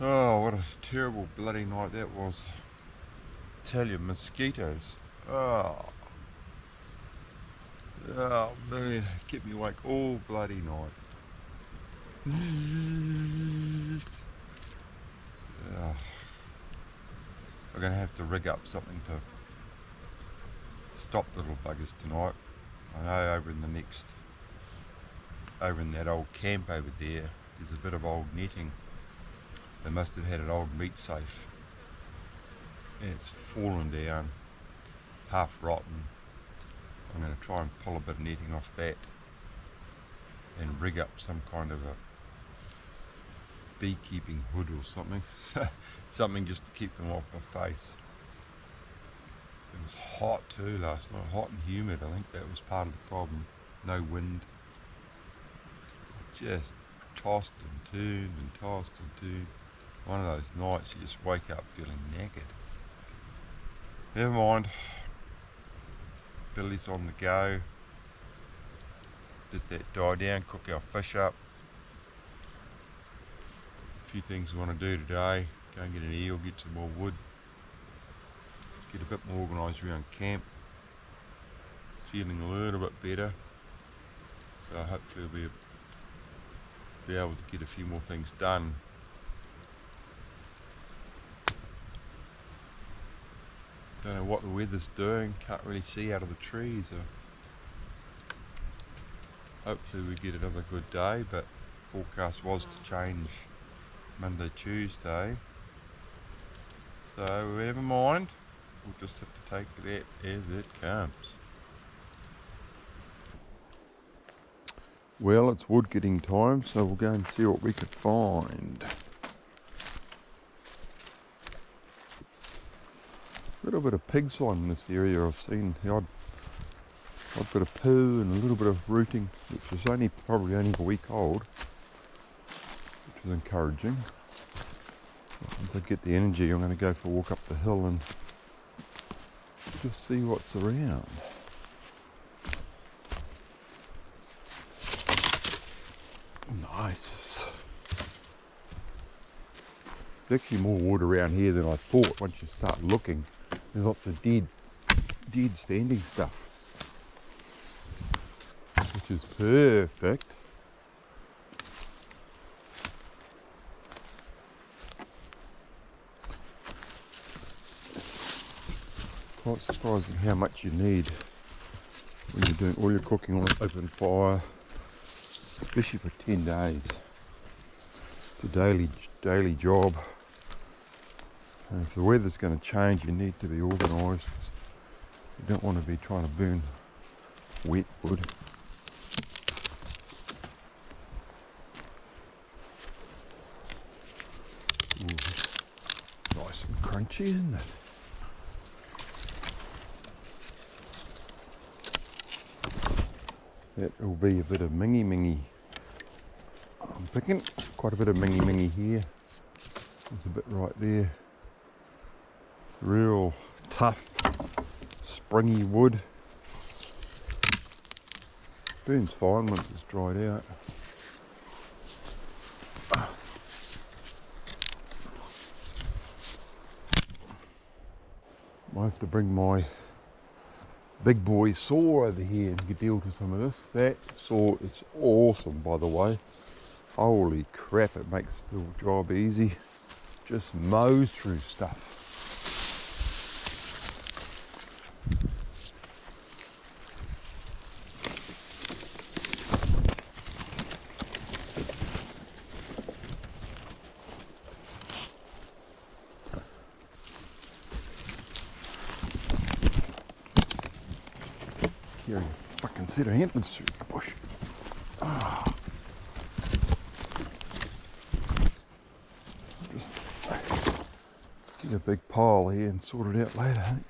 Oh, what a terrible bloody night that was. Tell you, mosquitoes. Oh, oh man, kept me awake all bloody night. Oh, I'm gonna have to rig up something to stop the little buggers tonight. I know over in that old camp over there, there's a bit of old netting. They must have had an old meat safe, and it's fallen down, half rotten. I'm going to try and pull a bit of netting off that and rig up some kind of a beekeeping hood or something. Something just to keep them off my face. It was hot too last night, hot and humid. I think that was part of the problem. No wind. Just tossed and turned and tossed and turned. One of those nights you just wake up feeling knackered. Never mind. Billy's on the go. Let that die down, cook our fish up. A few things we want to do today. Go and get an eel, get some more wood. Get a bit more organised around camp. Feeling a little bit better. So hopefully we'll be able to get a few more things done. Don't know what the weather's doing, can't really see out of the trees. Hopefully we get another good day, but forecast was to change Monday, Tuesday. So never mind, we'll just have to take that as it comes. Well, it's wood getting time, so we'll go and see what we could find. A little bit of pig slime in this area. I've seen the odd bit of poo and a little bit of rooting, which is probably only a week old, which is encouraging. Once I get the energy, I'm going to go for a walk up the hill and just see what's around. Nice. There's actually more wood around here than I thought. Once you start looking, there's lots of dead standing stuff, which is perfect. Quite surprising how much you need when you're doing all your cooking on an open fire, especially for 10 days. It's a daily job. And if the weather's going to change, you need to be organised. You don't want to be trying to burn wet wood. Ooh, nice and crunchy, isn't it? That will be a bit of mingy. I'm picking quite a bit of mingy here. There's a bit right there. Real tough, springy wood. Burns fine once it's dried out. Might have to bring my big boy saw over here and get deal to some of this. That saw, it's awesome, by the way. Holy crap, it makes the job easy. Just mows through stuff. Carrying a fucking set of antlers through the bush. Oh. Just get a big pile here and sort it out later, I think.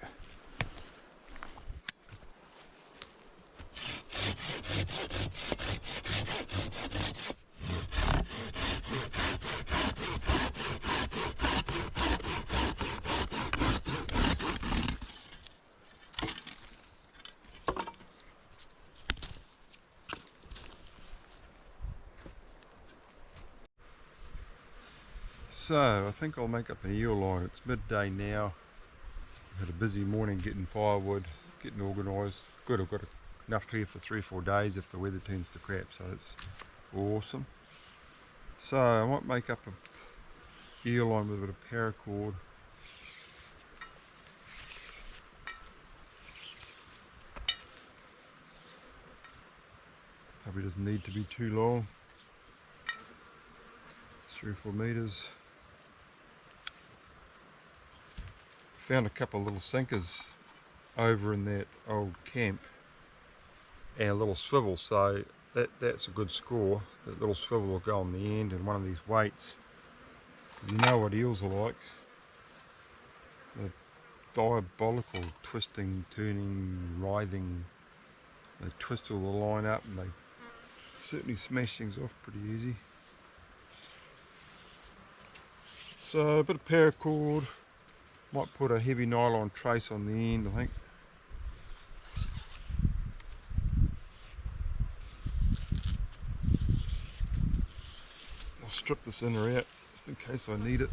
So I think I'll make up an eel line. It's midday now. Had a busy morning getting firewood, getting organised. Good, I've got enough here for 3 or 4 days if the weather turns to crap, so it's awesome. So I might make up a eel line with a bit of paracord. Probably doesn't need to be too long. 3 or 4 metres. Found a couple of little sinkers over in that old camp and a little swivel, so that's a good score. That little swivel will go on the end and one of these weights. You know what eels are like. They're diabolical, twisting, turning, writhing. They twist all the line up and they certainly smash things off pretty easy. So a bit of paracord. Might put a heavy nylon trace on the end, I think. I'll strip this inner out just in case I need it.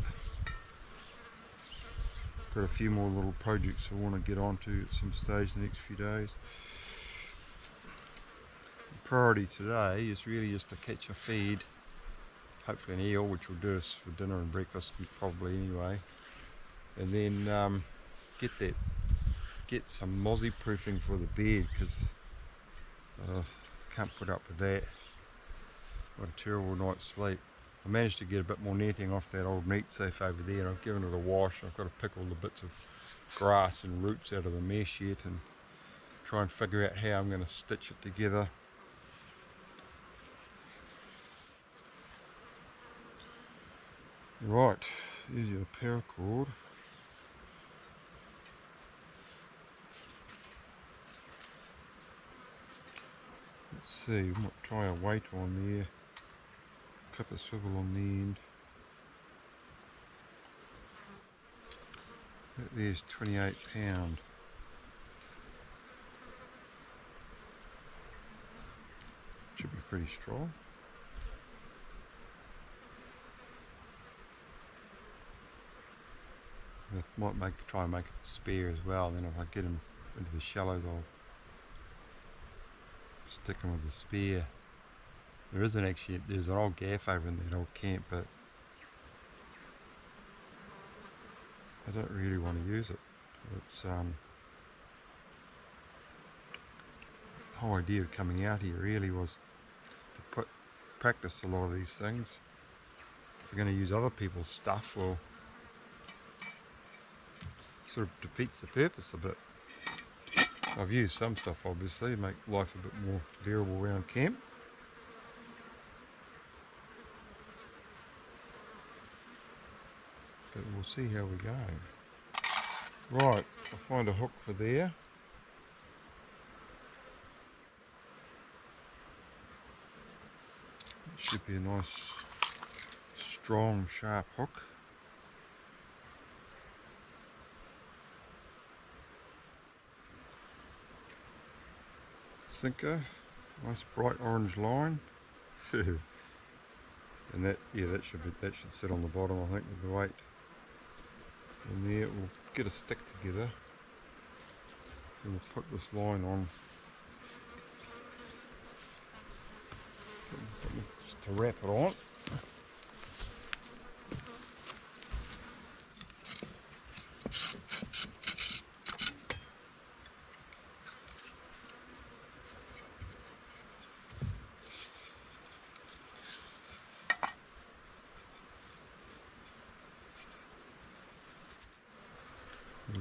Got a few more little projects I want to get onto at some stage in the next few days. The priority today is really just to catch a feed, hopefully an eel, which will do us for dinner and breakfast probably anyway. And then get some mozzie proofing for the bed, because can't put up with that. What a terrible night's sleep. I managed to get a bit more netting off that old meat safe over there, and I've given it a wash. I've got to pick all the bits of grass and roots out of the mesh yet and try and figure out how I'm going to stitch it together. Right, here's your paracord. Let's see, we might try a weight on there. Clip a swivel on the end. That there's 28 pound. Should be pretty strong. I might try and make it a spear as well, then if I get him into the shallows I'll stick him with the spear. There's an old gaff over in that old camp, but I don't really want to use it. It's the whole idea of coming out here really was to practice a lot of these things. If you're going to use other people's stuff, well, sort of defeats the purpose a bit. I've used some stuff obviously to make life a bit more bearable around camp. But we'll see how we go. Right, I'll find a hook for there. It should be a nice, strong, sharp hook. Sinker, nice bright orange line. And that should sit on the bottom, I think, with the weight. And there we'll get a stick together and we'll put this line on. Something to wrap it on.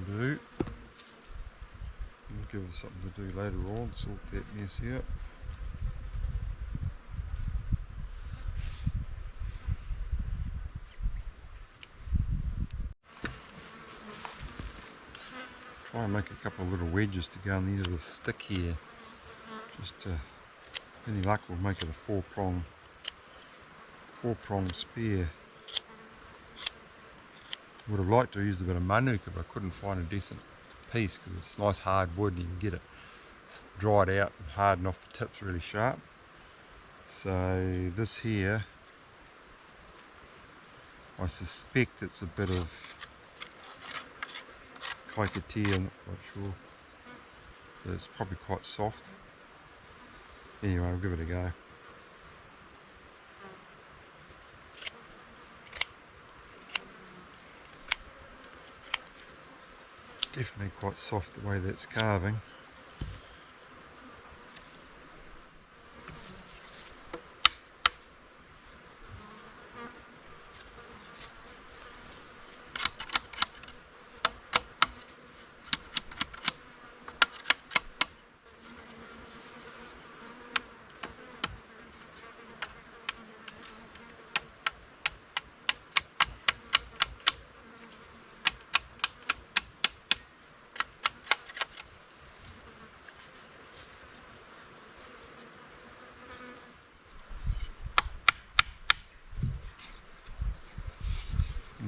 Do. We'll give us something to do later on, sort that mess out. Try and make a couple of little wedges to go on the end of the stick here. Just to, any luck, we'll make it a four-prong spear. Would have liked to use a bit of manuk if I couldn't find a decent piece, because it's nice hard wood and you can get it dried out and harden off the tips really sharp. So this here I suspect it's a bit of kaikatee, I'm not quite sure. But it's probably quite soft. Anyway, I'll give it a go. Definitely quite soft the way that's carving.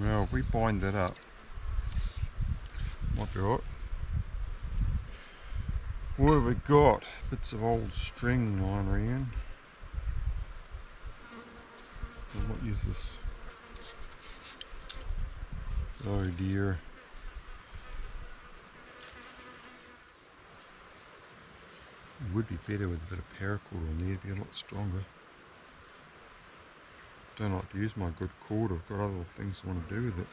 Well, if we bind that up, might be right. What have we got? Bits of old string lying around. I might use this. Oh dear. It would be better with a bit of paracord on there, it'd be a lot stronger. Don't like to use my good cord, I've got other things I want to do with it.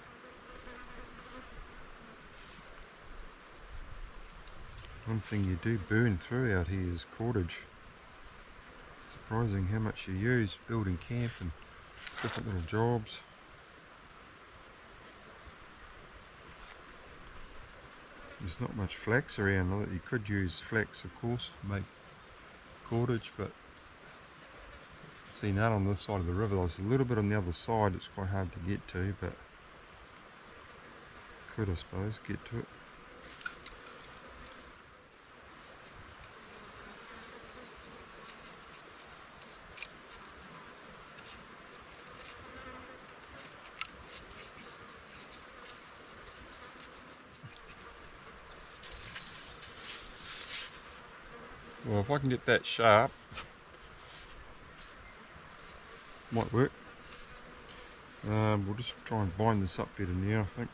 One thing you do burn through out here is cordage. It's surprising how much you use building camp and different little jobs. There's not much flax around. You could use flax, of course, to make cordage, but I see none on this side of the river. There's a little bit on the other side. It's quite hard to get to, but could, I suppose, get to it. Well, if I can get that sharp, might work. We'll just try and bind this up better now, I think.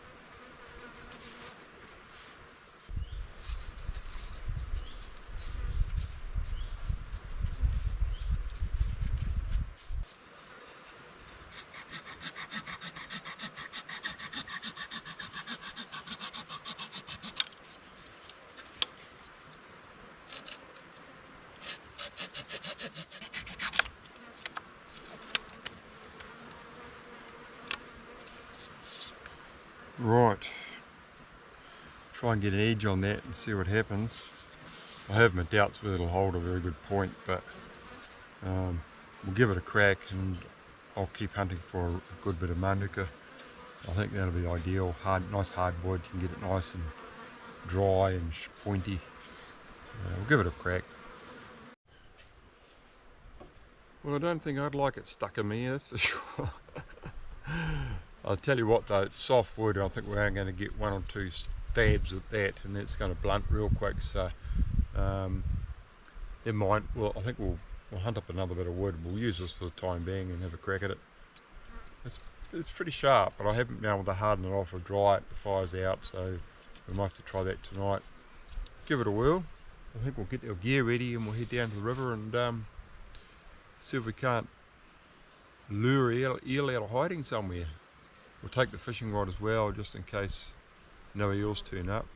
Right, try and get an edge on that and see what happens. I have my doubts whether it'll hold a very good point, but we'll give it a crack and I'll keep hunting for a good bit of manuka. I think that'll be ideal. Nice hard wood, you can get it nice and dry and pointy. We'll give it a crack. Well, I don't think I'd like it stuck in me, that's for sure. I'll tell you what though, it's soft wood, and I think we're going to get one or two stabs at that, and that's going to blunt real quick, so never mind. Well, I think we'll hunt up another bit of wood. We'll use this for the time being and have a crack at it. It's pretty sharp, but I haven't been able to harden it off or dry it. The fire's out, so we might have to try that tonight. Give it a whirl. I think we'll get our gear ready and we'll head down to the river and see if we can't lure eel out of hiding somewhere. We'll take the fishing rod as well, just in case no eels turn up,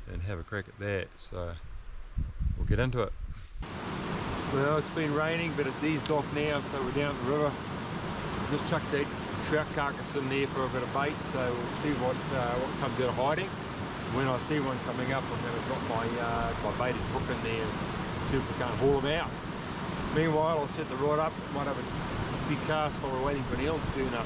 and have a crack at that. So we'll get into it. Well, it's been raining, but it's eased off now, so we're down the river. Just chucked that trout carcass in there for a bit of bait, so we'll see what comes out of hiding. When I see one coming up, I'm going to drop my baited hook in there and see if we can't haul them out. Meanwhile, I'll set the rod up. Might have a few casts while we're waiting for an eel to turn up.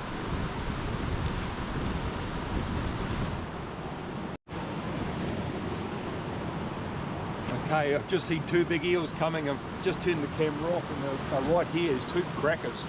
Okay, I've just seen two big eels coming. I've just turned the camera off, and right here is two crackers.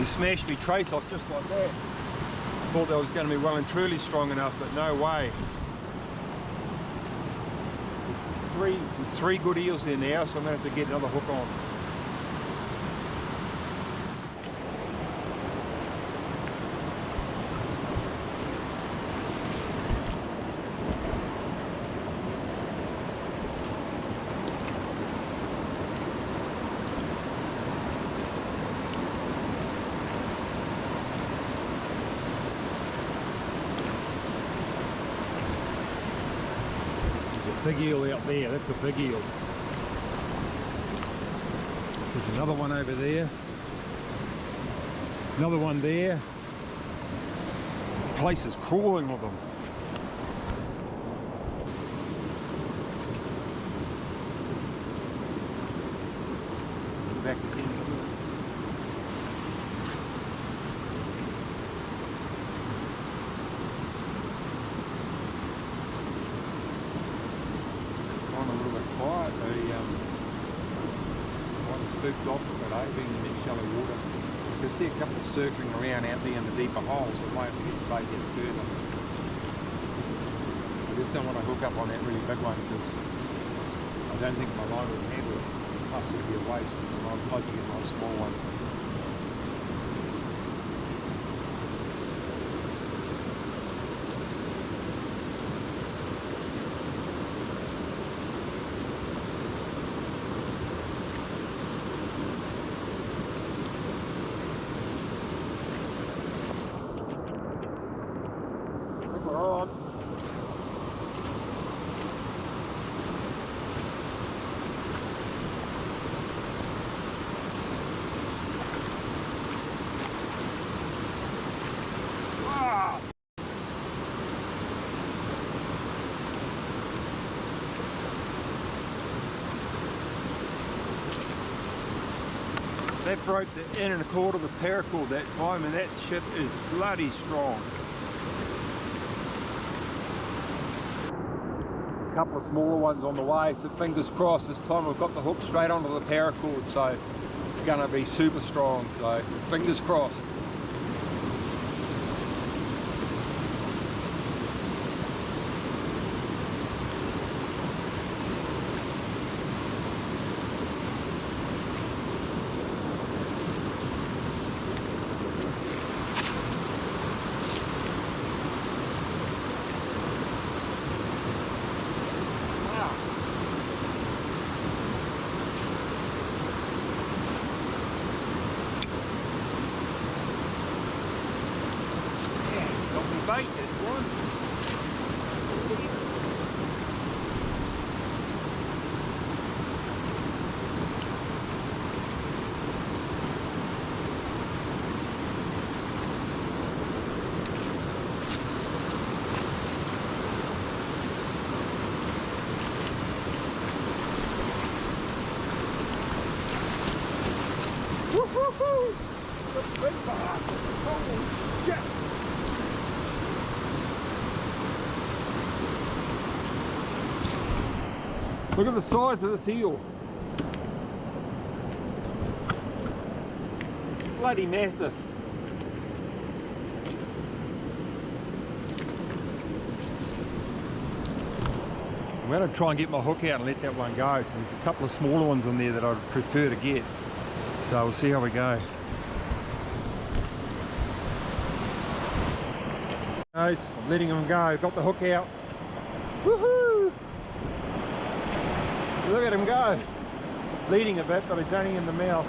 smashed me trace off just like that. Thought that was going to be well and truly strong enough, but no way. Three good eels there now, so I'm going to have to get another hook on. Big eel out there, that's a big eel. There's another one over there. Another one there. The place is crawling with them. Back again. Quiet, one spooked off a bit, being in that shallow water. You can see a couple circling around out there in the deeper holes, so I might have to get the bait in further. I just don't want to hook up on that really big one because I don't think my line will handle it. Plus it would be a waste if I'm plugging in my small one. That broke the in and a quarter of the paracord that time, and that shit is bloody strong. A couple of smaller ones on the way, so fingers crossed this time we've got the hook straight onto the paracord, so it's going to be super strong, so fingers crossed. Bait this one. Woo-hoo-hoo! The big bastard! Holy shit! Look at the size of this eel. Bloody massive. I'm going to try and get my hook out and let that one go. There's a couple of smaller ones in there that I'd prefer to get. So we'll see how we go. I'm letting them go. Got the hook out. Woohoo! Look at him go. Bleeding a bit, but it's only in the mouth.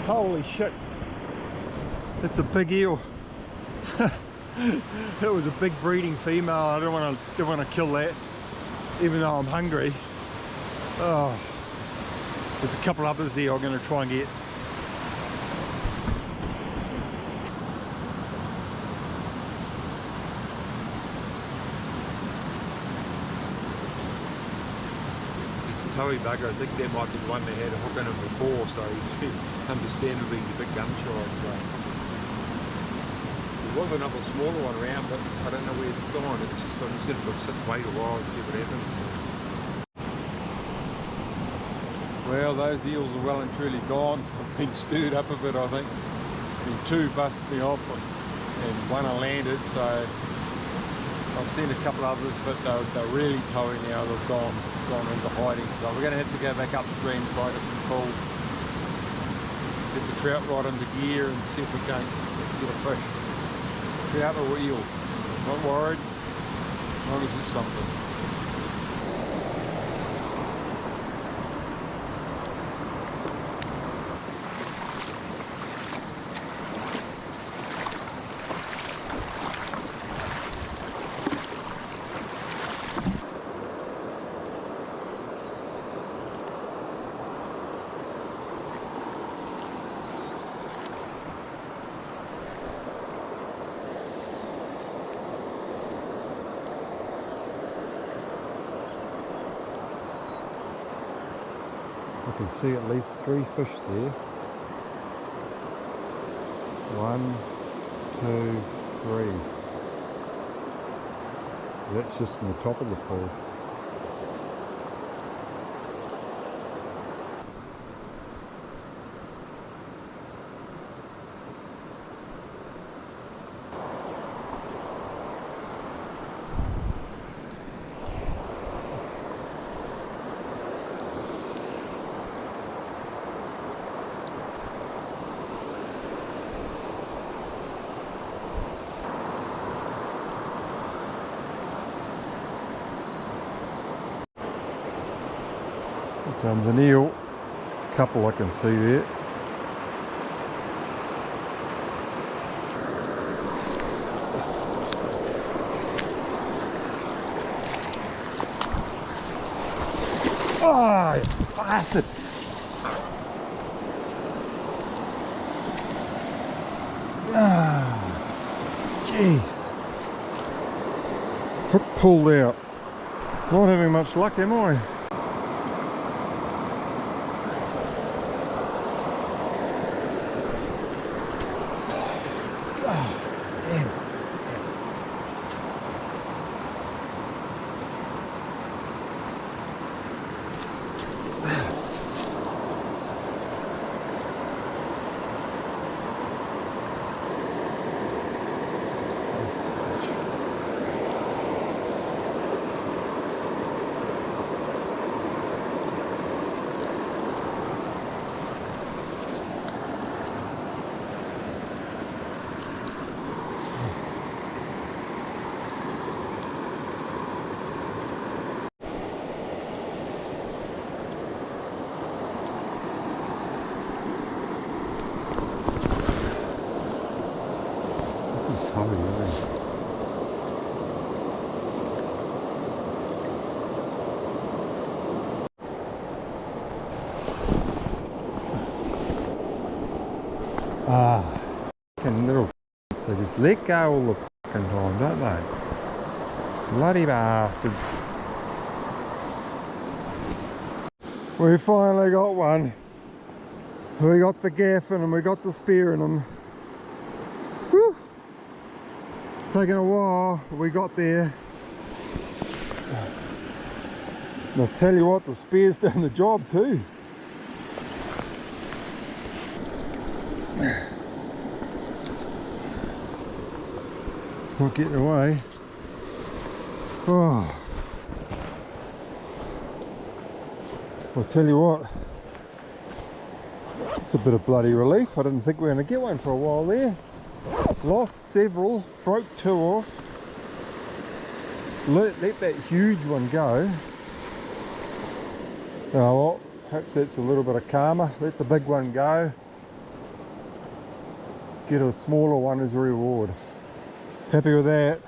Holy shit. That's a big eel. That was a big breeding female. I don't want to kill that, even though I'm hungry. Oh, there's a couple others there I'm going to try and get. Toey bugger, I think that might be the one that had a hook in him before, so he's understandably he's a big gun shy. So. There was another smaller one around, but I don't know where it's gone. It's just, I'm just going to sit and wait a while and see what happens. Well, those eels are well and truly gone. I've been stirred up a bit, I think. mean, 2 busted me off and 1 I landed, so I've seen a couple others, but they're really towing now. They've gone into hiding, so we're going to have to go back upstream, try different pools, get the trout rod into gear and see if we can't get a fish. Trout or eel, not worried, as long as it's something. I can see at least 3 fish there. 1, 2, 3. That's just in the top of the pool. Here comes an eel, couple I can see there. Oh, you bastard! Ah, jeez. Hook pulled out. Not having much luck, am I? Ah, fucking little f***s, they just let go all the fucking time, don't they? Bloody bastards. We finally got one. We got the gaff in and we got the spear in them. Whew. Taking a while, but we got there. Let's tell you what, the spear's done the job too. Not getting away. Oh. I'll tell you what, it's a bit of bloody relief. I didn't think we were going to get one for a while there. Lost several, broke 2 off. Let that huge one go. Oh well, perhaps that's a little bit of karma. Let the big one go. Get a smaller one as a reward. Happy with that.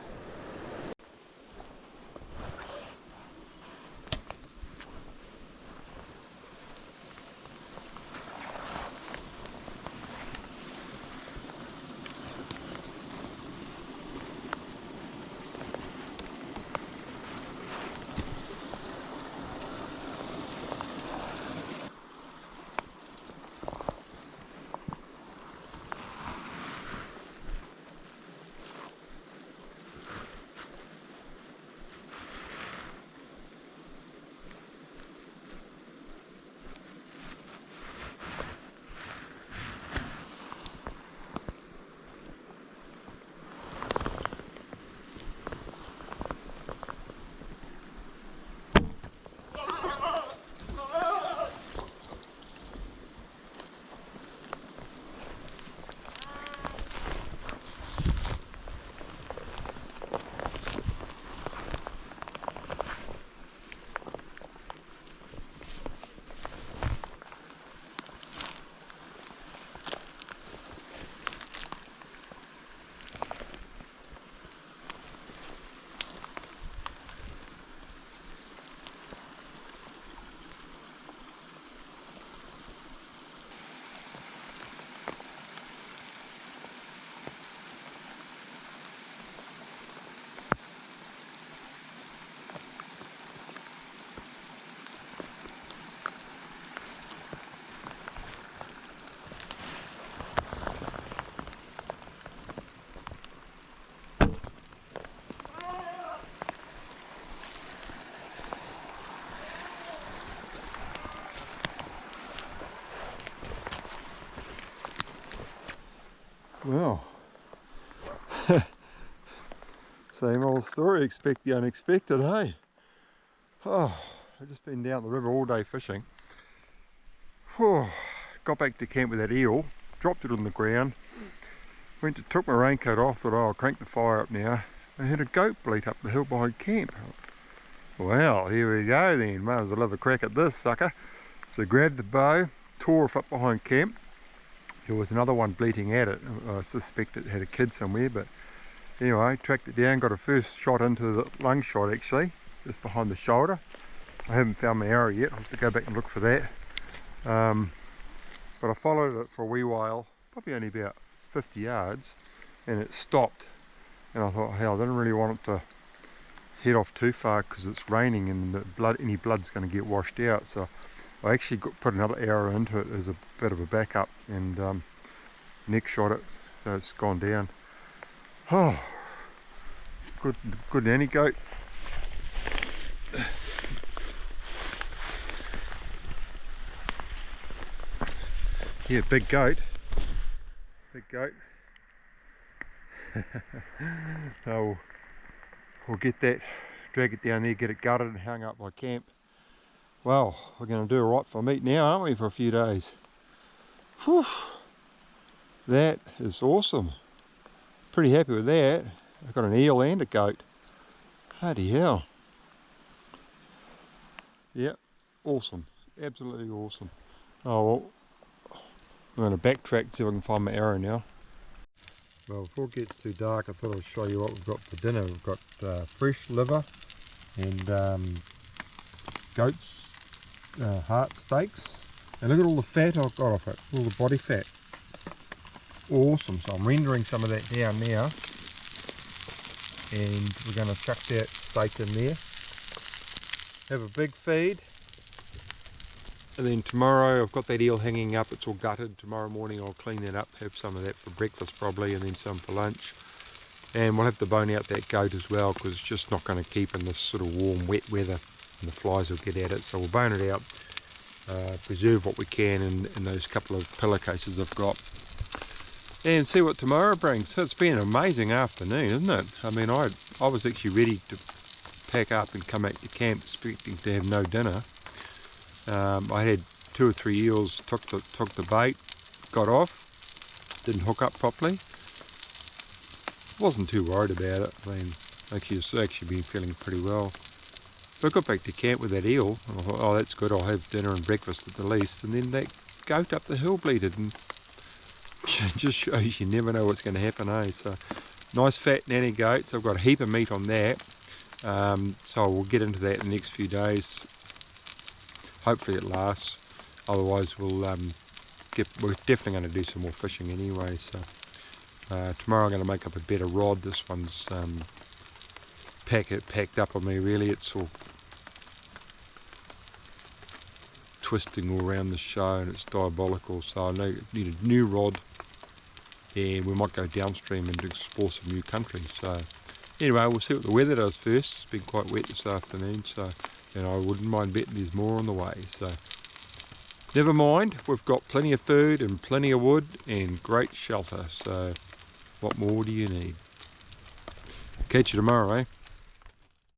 Same old story, expect the unexpected, hey? Oh, I've just been down the river all day fishing. Whew. Got back to camp with that eel, dropped it on the ground, took my raincoat off, thought, oh, I'll crank the fire up now. I heard a goat bleat up the hill behind camp. Well, here we go then, might as well have a crack at this sucker. So grabbed the bow, tore off up behind camp. There was another one bleating at it. I suspect it had a kid somewhere, but anyway, tracked it down, got a first shot into the lung shot actually, just behind the shoulder. I haven't found my arrow yet, I'll have to go back and look for that. But I followed it for a wee while, probably only about 50 yards, and it stopped. And I thought, hell, I didn't really want it to head off too far because it's raining and any blood's going to get washed out. So I actually put another arrow into it as a bit of a backup, and next shot it, so it's gone down. Oh, good nanny goat. Yeah, big goat. So we'll get that, drag it down there, get it gutted and hung up by camp. Well, we're going to do alright for meat now, aren't we, for a few days? Whew. That is awesome. Pretty happy with that. I've got an eel and a goat. Bloody hell. Yep, awesome. Absolutely awesome. Oh well, I'm going to backtrack and see if I can find my arrow now. Well, before it gets too dark, I thought I'd show you what we've got for dinner. We've got fresh liver and goat's heart steaks. And look at all the fat I've got off it, all the body fat. Awesome. So I'm rendering some of that down now. And we're going to chuck that steak in there. Have a big feed. And then tomorrow I've got that eel hanging up, it's all gutted. Tomorrow morning I'll clean that up, have some of that for breakfast probably, and then some for lunch. And we'll have to bone out that goat as well, because it's just not going to keep in this sort of warm, wet weather, and the flies will get at it. So we'll bone it out, preserve what we can in those couple of pillowcases I've got, and see what tomorrow brings. So it's been an amazing afternoon, isn't it? I mean, I was actually ready to pack up and come back to camp expecting to have no dinner. I had 2 or 3 eels, took the bait, got off, didn't hook up properly. Wasn't too worried about it. I mean, actually been feeling pretty well. But I got back to camp with that eel, and I thought, oh, that's good, I'll have dinner and breakfast at the least. And then that goat up the hill bleated, and just shows you never know what's going to happen, eh? So, nice fat nanny goats. I've got a heap of meat on that. So we'll get into that in the next few days. Hopefully it lasts, otherwise we're definitely going to do some more fishing anyway. So tomorrow I'm going to make up a better rod. This one's packed up on me really, it's all twisting all around the show and it's diabolical, so I need a new rod, and we might go downstream and explore some new country. So anyway, we'll see what the weather does first. It's been quite wet this afternoon, so, and I wouldn't mind betting there's more on the way. So never mind, we've got plenty of food and plenty of wood and great shelter, so what more do you need? Catch you tomorrow, eh?